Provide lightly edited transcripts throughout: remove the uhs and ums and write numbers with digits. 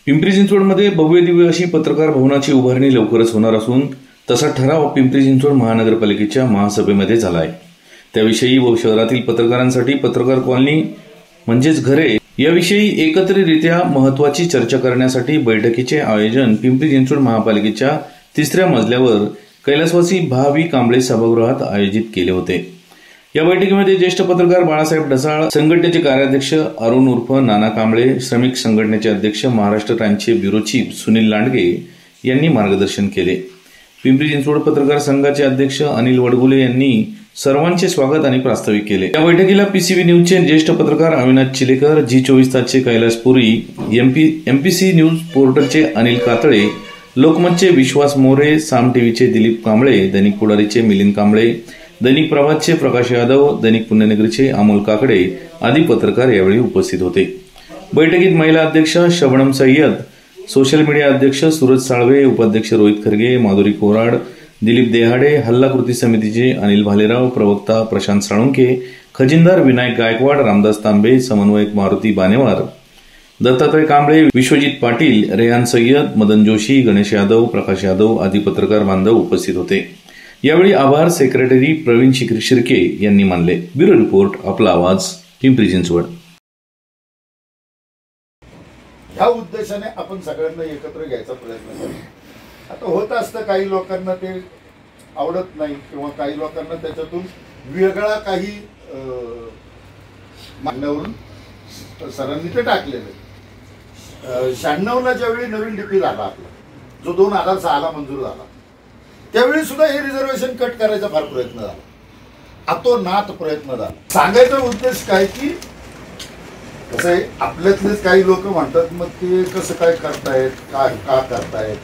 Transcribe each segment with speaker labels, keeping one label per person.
Speaker 1: पिंपरी चिंचवडमध्ये भव्य दिव्य अशी पत्रकार भवनाची उभारणी लवकरच होणार असून तसा ठराव पिंपरी चिंचवड महानगरपालिकेच्या महासभेमध्ये झाला आहे। त्याविषयी व शहरातील पत्रकारांसाठी पत्रकार कॉलनी म्हणजेच घरे याविषयी एकत्रितरित्या महत्वाची चर्चा करण्यासाठी बैठकीचे आयोजन पिंपरी चिंचवड महापालिकेच्या 3ऱ्या मजल्यावर कैलासवासी भावी कांबळे सभागृहात आयोजित केले होते। या बैठकीमध्ये ज्येष्ठ पत्रकार बाळासाहेब ढसाळ, संघटनेचे कार्याध्यक्ष अरुण उर्फ नाना कांबळे, श्रमिक संघटनेचे अध्यक्ष महाराष्ट्र टाइम्सचे ब्युरो चीफ सुनील लांडगे यांनी मार्गदर्शन केले। पिंपरी चिंचवड पत्रकार संघाचे अध्यक्ष अनिल वडगुले यांनी सर्वांचे स्वागत आणि प्रास्ताविक केले। या बैठकीला पीसीबी न्यूजचे ज्येष्ठ पत्रकार अविनाश चिलेकर, जी24 तासचे कैलास पुरी, एमपीसी न्यूज पोर्टलचे अनिल कातळे, लोकमतचे विश्वास मोरे, साम टीव्हीचे दिलीप कांबळे, दैनिक पुढारीचे मिलिंद कांबळे, दैनिक प्रभातचे प्रकाश यादव, दैनिक पुण्यनगरीचे अमोल काकडे आदी पत्रकार यावेळी उपस्थित होते। बैठकीत महिला अध्यक्ष शबनम सय्यद, सोशल मीडिया अध्यक्ष सूरज साळवे, उपाध्यक्ष रोहित खरगे, माधुरी कोराड, दिलीप देहाडे, हल्ला कृती समितीचे अनिल भालेराव, प्रवक्ता प्रशांत साळुंके, खजिनदार विनायक गायकवाड, रामदास तांबे, समन्वयक मारुती बानेवार, दत्तात्रय कांबळे, विश्वजित पाटील, रेहान सय्यद, मदन जोशी, गणेश यादव, प्रकाश यादव आदी पत्रकार बांधव उपस्थित होते। यावेळी आभार सेक्रेटरी प्रवीण शिर्के यांनी मानले। ब्युरो रिपोर्ट, आपला आवाज, पिंपरी चिंचवड।
Speaker 2: ह्या उद्देशाने आपण सगळ्यांना एकत्र घ्यायचा प्रयत्न करू। आता होत असतं काही लोकांना ते आवडत नाही किंवा काही लोकांना त्याच्यातून वेगळा काही मागण्यावरून सरांनी ते टाकलेलं। 96ला ज्यावेळी नवीन डीपी झाला आपला, जो 2006ला मंजूर झाला, त्यावेळी सुद्धा हे रिझर्वेशन कट करायचा फार प्रयत्न झाला, अतोनात प्रयत्न झाला। सांगायचा उद्देश काय की कसं आहे, आपल्यातलेच काही लोक म्हणतात मग ते कसं काय करतायत, काय का करतायत,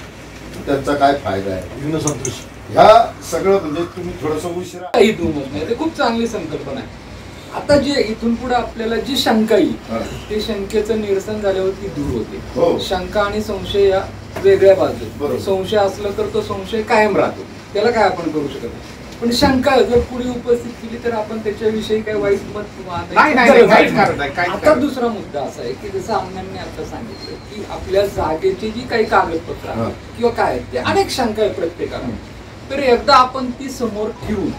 Speaker 2: त्यांचा काय फायदा आहे, ह्या सगळं म्हणजे तुम्ही थोडंसं उशिरा
Speaker 3: ते खूप चांगली संकल्पना आहे। आता जे इथून पुढे आपल्याला जी शंका येईल ते शंकेचं निरसन झाल्यावर ती दूर होते। शंका आणि संशय या वेगळ्या बाजू, संशय असलं तर तो संशय कायम राहतो, त्याला काय आपण करू शकत नाही, पण शंका जर पुढे उपस्थित केली तर आपण त्याच्याविषयी काही वाईट मत नाही। आता दुसरा मुद्दा असा आहे की जसं आमदारांनी आता सांगितलं की आपल्या जागेची जी काही कागदपत्र आहेत किंवा काय ते अनेक शंका आहे प्रत्येकाला, तर एकदा आपण ती समोर ठेवून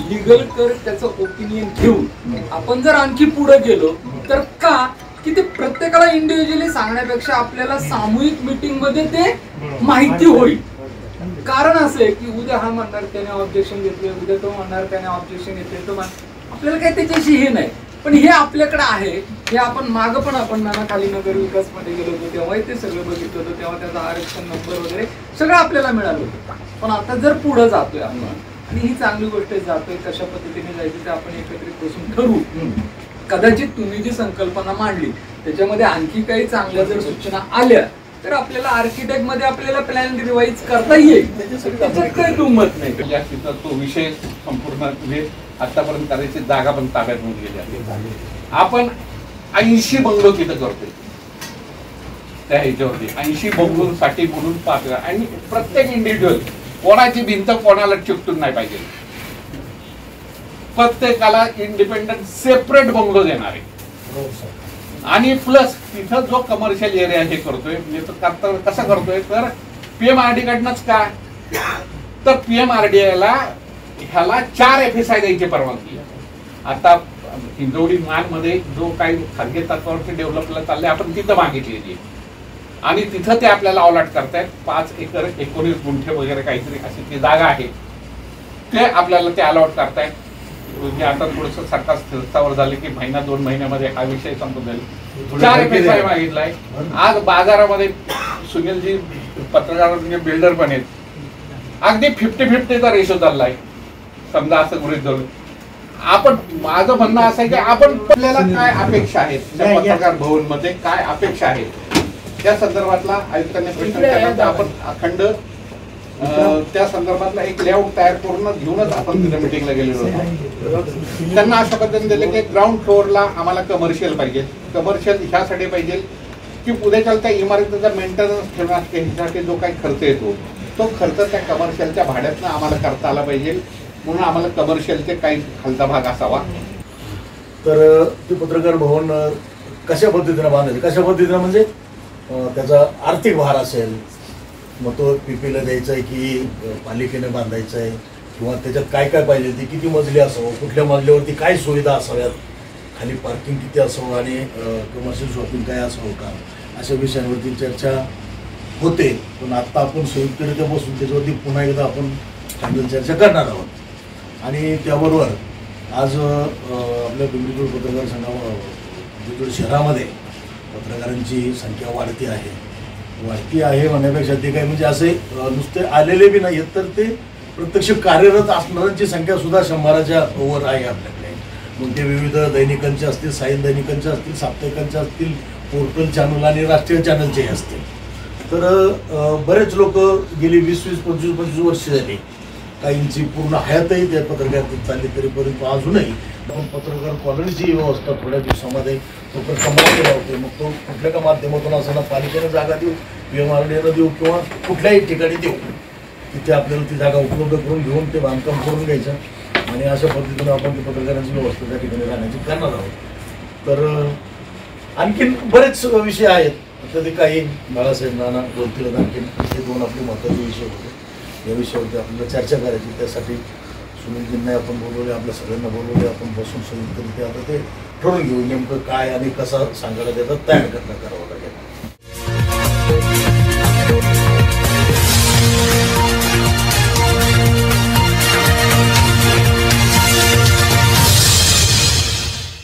Speaker 3: लिगल कर त्याचं ओपिनियन घेऊन आपण जर आणखी पुढे गेलो तर का की ते प्रत्येकाला इंडिव्हिज्युअली सांगण्यापेक्षा आपल्याला सामूहिक मीटिंग मध्ये ते माहिती होईल। कारण असं आहे की उद्या हा म्हणणार त्याने ऑब्जेक्शन घेतले, उद्या तो म्हणणार त्याने ऑब्जेक्शन घेतले, तो आपल्याला काय त्याच्याशी हे नाही, पण हे आपल्याकडे आहे। हे आपण माग पण आपण नाना खाली नगर विकास मध्ये गेलो होतो तेव्हा ते सगळं बघितलं होतं, तेव्हा त्याचा आरक्षण नंबर वगैरे सगळं आपल्याला मिळालं होतं। पण आता जर पुढे जातोय आपण आणि ही चांगली गोष्ट जातोय, कशा पद्धतीने जायची ते आपण एकत्रित बसून ठरवू। कदाचित तुम्ही जी संकल्पना मांडली त्याच्यामध्ये आणखी काही चांगल्या जर सूचना आल्या तर आपल्याला आर्किटेक्ट मध्ये आपल्याला प्लॅन रिवाइज करता येईल, त्याच्यात काही दुमत नाही।
Speaker 4: तो विषय संपूर्ण म्हणजे आतापर्यंत करायची जागा पण ताब्यात होऊन गेली। आपण 80 बंगलो तिथं करतोय, त्या ह्याच्यावरती 80 बंगलोसाठी बोलून पाहतोय आणि प्रत्येक इंडिव्हिज्युअल कोणाची भिंत कोणाला चिकटून नाही पाहिजे, प्रत्येकाला इंडिपेंडंट सेपरेट बंगलो देणार आहे। आणि प्लस तिथं जो कमर्शियल एरिया हे करतोय म्हणजे कसं करतोय तर पीएमआरडी कडनंच काय तर पीएमआरडीला ह्याला 4 FSI द्यायची परवानगी। आता हिंजवडी मध्ये जो काही खाजगी तत्वावरती डेव्हलपला चाललंय आपण तिथं मागितलेली आणि तिथं ते आपल्याला अलॉट करतायत 5 एकर 19 गुंठे वगैरे काहीतरी अशी ती जागा आहे, ते आपल्याला ते अलॉट करतायत। म्हणजे आता थोडंसं सरकार स्थिरतावर झाले की महिना 2 महिन्यामध्ये हा विषय संपून जाईल। 4 FSI मागितलाय। आज बाजारामध्ये सुनीलजी पत्रकार म्हणजे बिल्डर पण आहेत, अगदी 50-50चा रेशो चाललाय। समजा असं गृहीत धरून आपण, माझं म्हणणं असं आहे की आपण आपल्याला काय अपेक्षा आहेत त्या पत्रकार भवन मध्ये, काय अपेक्षा आहेत त्या संदर्भातला आयुक्तांनी प्रश्न केला, आपण अखंड त्या संदर्भातला एक लेआउट तयार करून घेऊनच आपण तिथे मिटिंगला गेलेलो होतो। त्यांना अशा पद्धतीने दिले की ग्राउंड फ्लोअरला आम्हाला कमर्शियल पाहिजे, कमर्शियल ह्यासाठी पाहिजे की उद्याच्या त्या इमारतीचा मेंटेनन्स ठेवण्यासाठी जो काही खर्च येतो तो खर्च त्या कमर्शियलच्या भाड्यातनं आम्हाला करता आला पाहिजे, म्हणून आम्हाला कमर्शियलचे काही खालचा भाग असावा।
Speaker 5: तर ते पत्रकार भवन कशा पद्धतीने बांधायचे, कशा पद्धतीने म्हणजे त्याचा आर्थिक भार असेल, मग तो पीपीला द्यायचा आहे की पालिकेने बांधायचा आहे, किंवा त्याच्यात काय काय पाहिजे, ते किती मजली असावं, कुठल्या मजल्यावरती काय सुविधा असाव्यात, खाली पार्किंग किती असावं आणि कमर्शियल शॉपिंग काय असावं का, अशा विषयांवरती चर्चा होते. पण आत्ता आपण संयुक्तरित्या बसून त्याच्यावरती पुन्हा एकदा आपण फायनल चर्चा करणार आहोत. आणि त्याबरोबर आज आपल्या पिंपरी पत्रकार पिंपरी शहरामध्ये पत्रकारांची संख्या वाढती आहे म्हणण्यापेक्षा ते काय म्हणजे असे नुसते आलेले बी नाही आहेत, तर ते प्रत्यक्ष कार्यरत असणाऱ्यांची संख्या सुद्धा 100च्या वर आहे आपल्याकडे. मग ते विविध दैनिकांचे असतील, सायन दैनिकांचे असतील, साप्ताहिकांचे असतील, पोर्टल चॅनल आणि राष्ट्रीय चॅनलचे असतील. तर बरेच लोक गेली 20-25 वर्ष झाली, काहींची पूर्ण हयातही त्या पत्रकारितेत चालली, तरी परंतु अजूनही आपण पत्रकार कॉलनीची व्यवस्था थोड्या दिवसामध्ये कमाल होते. मग तो कुठल्या का माध्यमातून असताना पालिकेने जागा देऊ, PMRDAनं देऊ किंवा कुठल्याही ठिकाणी देऊ, तिथे आपल्याला ती जागा उपलब्ध करून घेऊन ते बांधकाम करून घ्यायचं आणि अशा पद्धतीनं आपण ती पत्रकारांची व्यवस्था त्या ठिकाणी राहण्याची करणार आहोत. तर आणखीन बरेच विषय आहेत, आता ते काही बाळासाहेब नाना बोलतील. आणखीन हे 2 आपले महत्त्वाचे विषय होते, या विषयावरती आपल्याला चर्चा करायची. त्यासाठी सुनीलजींना आपण बोलवले, आपल्या सगळ्यांना बोलवले, आपण बसून संयुक्तरित्या आता ते ठरवून घेऊ नेमकं काय आणि कसा सांगायला त्याचा तयार करावा लागेल.